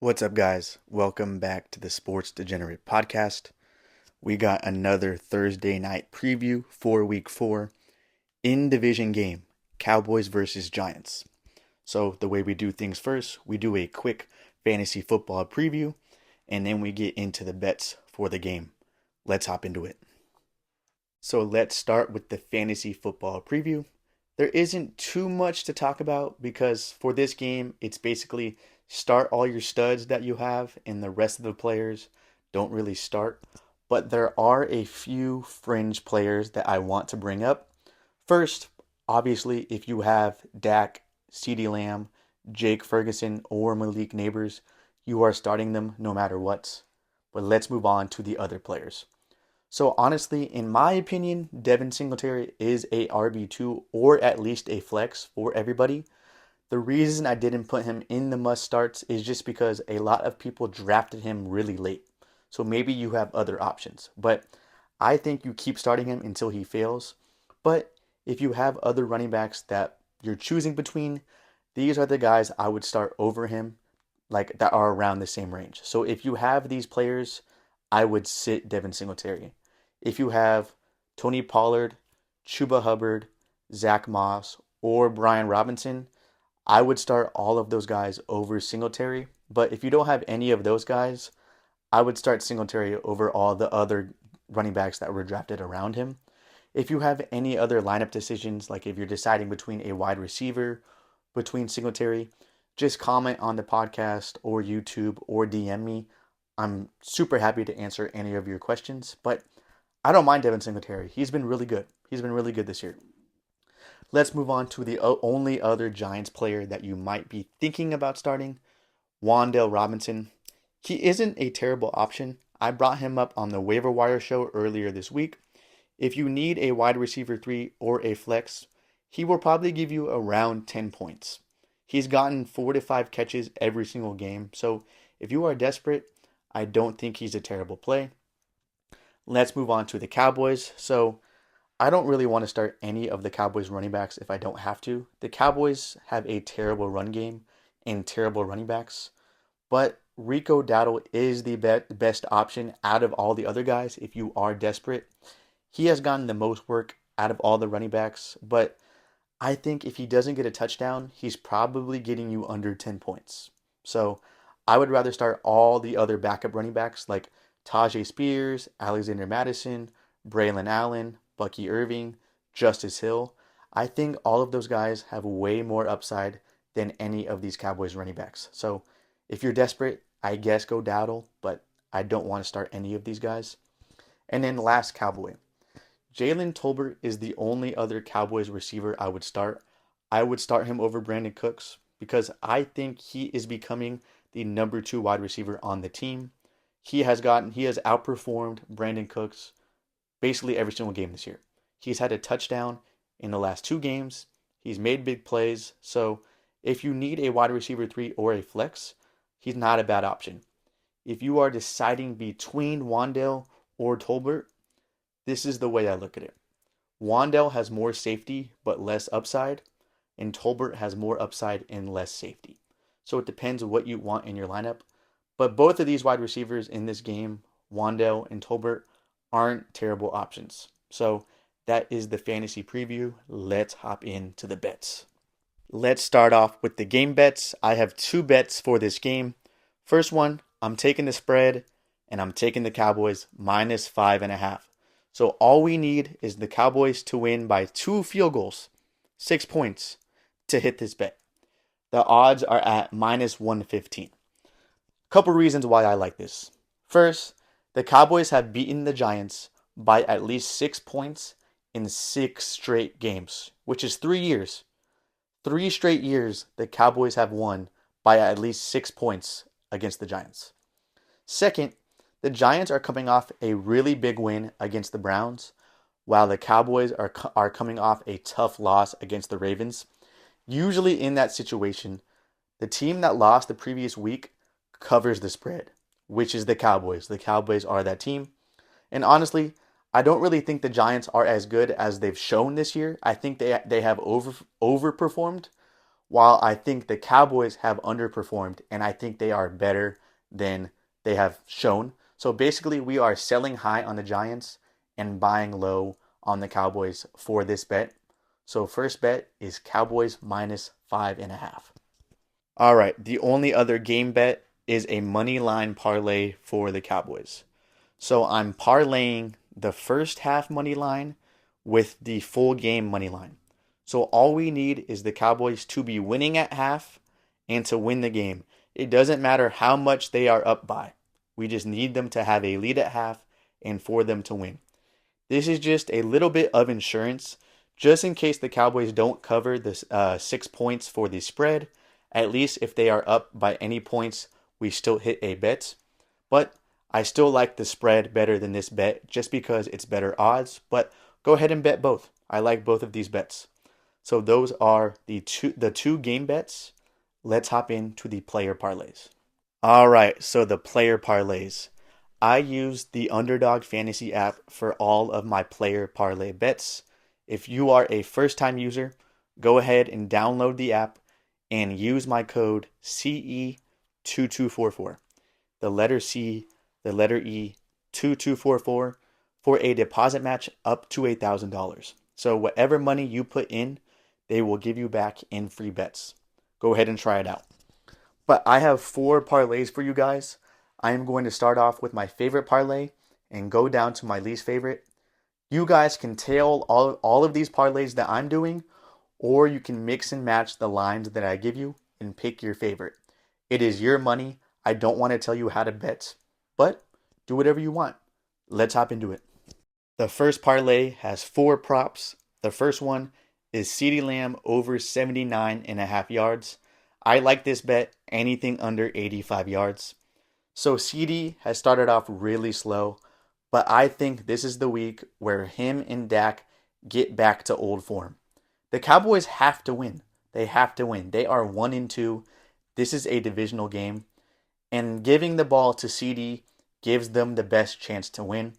What's up, guys? Welcome back to the Sports Degenerate Podcast. We got another Thursday night preview for Week 4 in division game, Cowboys versus Giants. So the way we do things first, we do a quick fantasy football preview, and then we get into the bets for the game. Let's hop into it. So let's start with the fantasy football preview. There isn't too much to talk about because for this game, it's basically start all your studs that you have, and the rest of the players don't really start. But there are a few fringe players that I want to bring up. First, obviously, if you have Dak, CeeDee Lamb, Jake Ferguson, or Malik Neighbors, you are starting them no matter what. But let's move on to the other players. So honestly, in my opinion, Devin Singletary is a RB2 or at least a flex for everybody. The reason I didn't put him in the must starts is just because a lot of people drafted him really late. So maybe you have other options. But I think you keep starting him until he fails. But if you have other running backs that you're choosing between, these are the guys I would start over him, like that are around the same range. So if you have these players, I would sit Devin Singletary. If you have Tony Pollard, Chuba Hubbard, Zach Moss, or Brian Robinson, I would start all of those guys over Singletary. But if you don't have any of those guys, I would start Singletary over all the other running backs that were drafted around him. If you have any other lineup decisions, like if you're deciding between a wide receiver, between Singletary, just comment on the podcast or YouTube or DM me. I'm super happy to answer any of your questions, but I don't mind Devin Singletary. He's been really good. He's been really good this year. Let's move on to the only other Giants player that you might be thinking about starting, Wan'Dale Robinson. He isn't a terrible option. I brought him up on the waiver wire show earlier this week. If you need a wide receiver 3 or a flex, he will probably give you around 10 points. He's gotten 4 to 5 catches every single game, so if you are desperate, I don't think he's a terrible play. Let's move on to the Cowboys. So I don't really want to start any of the Cowboys running backs if I don't have to. The Cowboys have a terrible run game and terrible running backs, but Rico Dowdle is the best option out of all the other guys if you are desperate. He has gotten the most work out of all the running backs, but I think if he doesn't get a touchdown, he's probably getting you under 10 points. So I would rather start all the other backup running backs like Tajay Spears, Alexander Madison, Braylon Allen, Bucky Irving, Justice Hill. I think all of those guys have way more upside than any of these Cowboys running backs. So if you're desperate, I guess go Dowdle, but I don't want to start any of these guys. And then last Cowboy. Jalen Tolbert is the only other Cowboys receiver I would start. I would start him over Brandon Cooks because I think he is becoming the number 2 wide receiver on the team. He has outperformed Brandon Cooks basically every single game this year. He's had a touchdown in the last 2 games. He's made big plays. So if you need a wide receiver 3 or a flex, he's not a bad option. If you are deciding between Wan'Dale or Tolbert, this is the way I look at it. Wan'Dale has more safety but less upside, and Tolbert has more upside and less safety. So it depends on what you want in your lineup. But both of these wide receivers in this game, Wan'Dale and Tolbert, aren't terrible options. So that is the fantasy preview. Let's hop into the bets. Let's start off with the game bets. I have 2 bets for this game. First one, I'm taking the spread, and I'm taking the Cowboys minus 5.5. So all we need is the Cowboys to win by 2 field goals, 6 points, to hit this bet. The odds are at minus 115. Couple reasons why I like this. First, the Cowboys have beaten the Giants by at least 6 points in 6 straight games, which is 3 years. 3 straight years the Cowboys have won by at least 6 points against the Giants. Second, the Giants are coming off a really big win against the Browns, while the Cowboys are coming off a tough loss against the Ravens. Usually in that situation, the team that lost the previous week covers the spread, which is the Cowboys. The Cowboys are that team. And honestly, I don't really think the Giants are as good as they've shown this year. I think they have overperformed, while I think the Cowboys have underperformed and I think they are better than they have shown. So basically, we are selling high on the Giants and buying low on the Cowboys for this bet. So first bet is Cowboys minus 5.5. All right, the only other game bet is a money line parlay for the Cowboys. So I'm parlaying the first half money line with the full game money line. So all we need is the Cowboys to be winning at half and to win the game. It doesn't matter how much they are up by. We just need them to have a lead at half and for them to win. This is just a little bit of insurance just in case the Cowboys don't cover the 6 points for the spread. At least if they are up by any points, we still hit a bet. But I still like the spread better than this bet just because it's better odds. But go ahead and bet both. I like both of these bets. So those are the two game bets. Let's hop into the player parlays. All right, so the player parlays. I use the Underdog Fantasy app for all of my player parlay bets. If you are a first-time user, go ahead and download the app and use my code CE2244. The letter C, the letter E, 2244 for a deposit match up to $1,000. So whatever money you put in, they will give you back in free bets. Go ahead and try it out. But I have 4 parlays for you guys. I am going to start off with my favorite parlay and go down to my least favorite. You guys can tail all of these parlays that I'm doing, or you can mix and match the lines that I give you and pick your favorite. It is your money. I don't want to tell you how to bet, but do whatever you want. Let's hop into it. The first parlay has 4 props. The first one is CeeDee Lamb over 79.5 yards. I like this bet, anything under 85 yards. So CeeDee has started off really slow, but I think this is the week where him and Dak get back to old form. The Cowboys have to win. They have to win. They are 1-2. This is a divisional game, and giving the ball to CeeDee gives them the best chance to win.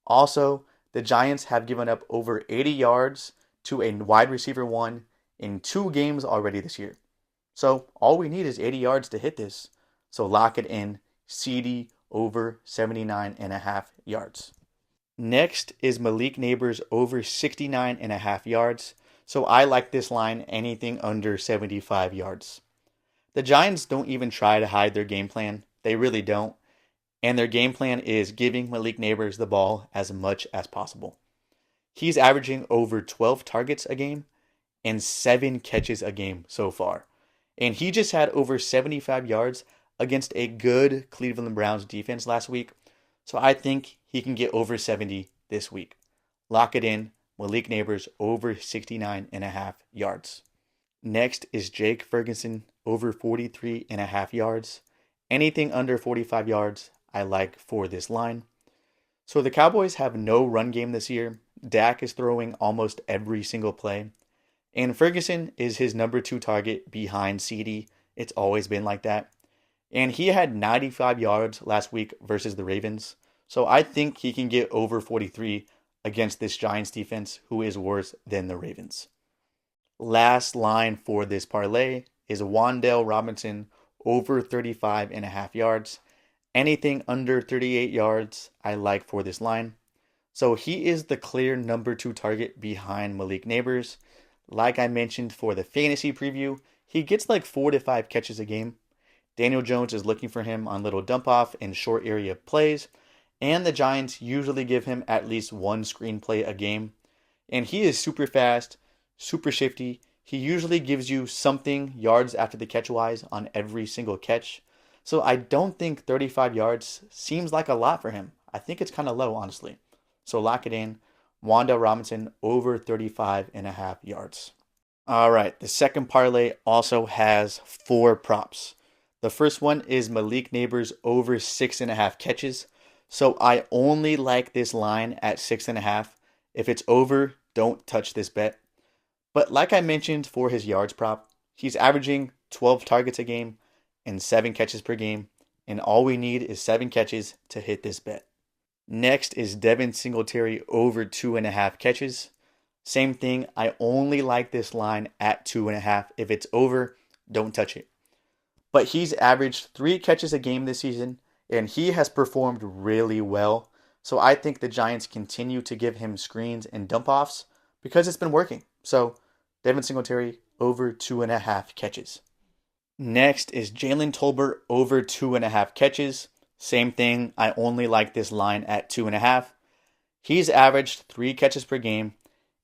Also, the Giants have given up over 80 yards to a wide receiver 1 in 2 games already this year. So all we need is 80 yards to hit this. So lock it in. CeeDee over 79.5 yards. Next is Malik Neighbors over 69.5 yards. So I like this line anything under 75 yards. The Giants don't even try to hide their game plan. They really don't. And their game plan is giving Malik Neighbors the ball as much as possible. He's averaging over 12 targets a game and 7 catches a game so far. And he just had over 75 yards against a good Cleveland Browns defense last week. So I think he can get over 70 this week. Lock it in. Malik Neighbors over 69.5 yards. Next is Jake Ferguson over 43.5 yards. Anything under 45 yards, I like for this line. So the Cowboys have no run game this year. Dak is throwing almost every single play. And Ferguson is his number 2 target behind CeeDee. It's always been like that. And he had 95 yards last week versus the Ravens. So I think he can get over 43 against this Giants defense, who is worse than the Ravens. Last line for this parlay is Wan'Dale Robinson over 35.5 yards. Anything under 38 yards, I like for this line. So he is the clear number 2 target behind Malik Neighbors. Like I mentioned for the fantasy preview, he gets like 4 to 5 catches a game. Daniel Jones is looking for him on little dump off and short area plays. And the Giants usually give him at least 1 screenplay a game. And he is super fast, super shifty. He usually gives you something yards after the catch wise on every single catch. So I don't think 35 yards seems like a lot for him. I think it's kind of low, honestly. So lock it in. Wan'Dale Robinson over 35.5 yards. All right, the second parlay also has 4 props. The first one is Malik Neighbors over 6.5 catches. So I only like this line at 6.5. If it's over, don't touch this bet. But like I mentioned for his yards prop, he's averaging 12 targets a game and 7 catches per game. And all we need is 7 catches to hit this bet. Next is Devin Singletary over 2.5 catches. Same thing. I only like this line at 2.5. If it's over, don't touch it. But he's averaged 3 catches a game this season, and he has performed really well. So I think the Giants continue to give him screens and dump offs because it's been working. So Devin Singletary over 2.5 catches. Next is Jalen Tolbert over 2.5 catches. Same thing. I only like this line at 2.5. He's averaged 3 catches per game.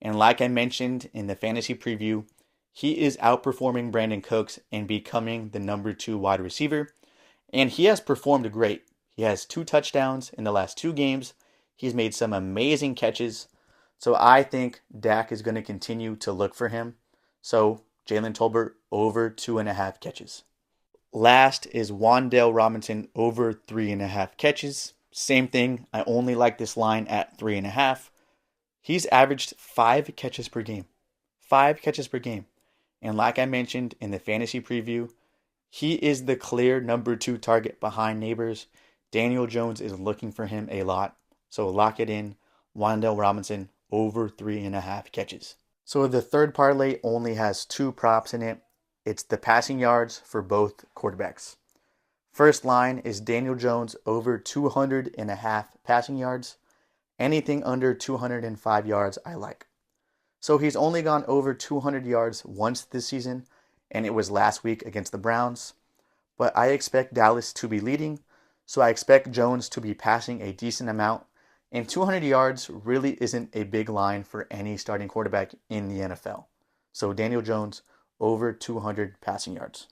And like I mentioned in the fantasy preview, he is outperforming Brandon Cooks and becoming the number 2 wide receiver. And he has performed great. He has 2 touchdowns in the last 2 games. He's made some amazing catches. So I think Dak is going to continue to look for him. So Jalen Tolbert over 2.5 catches. Last is Wan'Dale Robinson over 3.5 catches. Same thing. I only like this line at 3.5. He's averaged 5 catches per game. 5 catches per game. And like I mentioned in the fantasy preview, he is the clear number 2 target behind Neighbors. Daniel Jones is looking for him a lot. So lock it in. Wan'Dale Robinson over 3.5 catches. So the third parlay only has 2 props in it. It's the passing yards for both quarterbacks. First line is Daniel Jones over 200.5 passing yards. Anything under 205 yards I like. So he's only gone over 200 yards once this season, and it was last week against the Browns. But I expect Dallas to be leading, so I expect Jones to be passing a decent amount. And 200 yards really isn't a big line for any starting quarterback in the NFL. So Daniel Jones over 200 passing yards.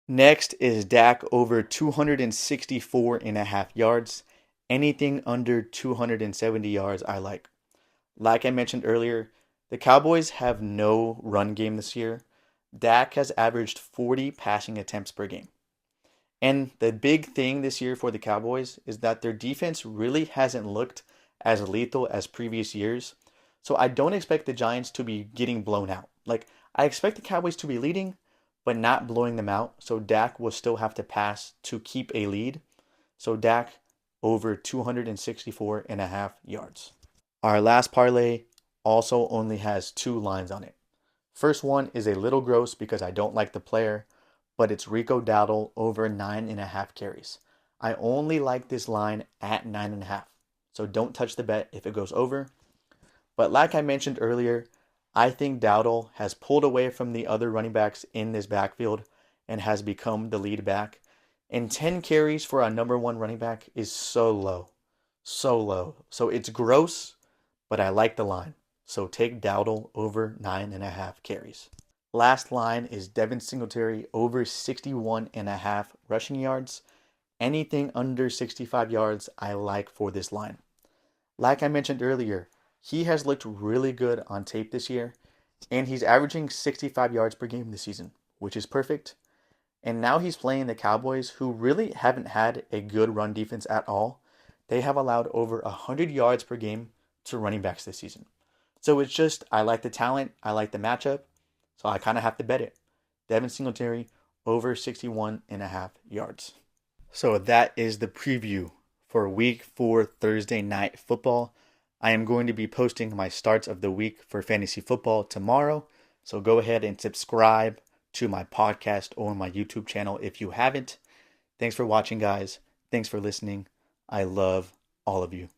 Next is Dak over 264.5 yards. Anything under 270 yards I like. Like I mentioned earlier, the Cowboys have no run game this year. Dak has averaged 40 passing attempts per game. And the big thing this year for the Cowboys is that their defense really hasn't looked as lethal as previous years. So I don't expect the Giants to be getting blown out. I expect the Cowboys to be leading, but not blowing them out. So Dak will still have to pass to keep a lead. So Dak over 264.5 yards. Our last parlay also only has 2 lines on it. First one is a little gross because I don't like the player, but it's Rico Dowdle over 9.5 carries. I only like this line at 9.5. So don't touch the bet if it goes over. But like I mentioned earlier, I think Dowdle has pulled away from the other running backs in this backfield and has become the lead back. And 10 carries for a number 1 running back is so low. So low. So it's gross, but I like the line. So take Dowdle over 9.5 carries. Last line is Devin Singletary over 61.5 rushing yards. Anything under 65 yards I like for this line. Like I mentioned earlier, he has looked really good on tape this year, and he's averaging 65 yards per game this season, which is perfect. And now he's playing the Cowboys, who really haven't had a good run defense at all. They have allowed over 100 yards per game to running backs this season. So it's just, I like the talent, I like the matchup, so I kind of have to bet it. Devin Singletary over 61.5 yards. So that is the preview for Week 4 Thursday Night Football. I am going to be posting my starts of the week for fantasy football tomorrow. So go ahead and subscribe to my podcast or my YouTube channel if you haven't. Thanks for watching, guys. Thanks for listening. I love all of you.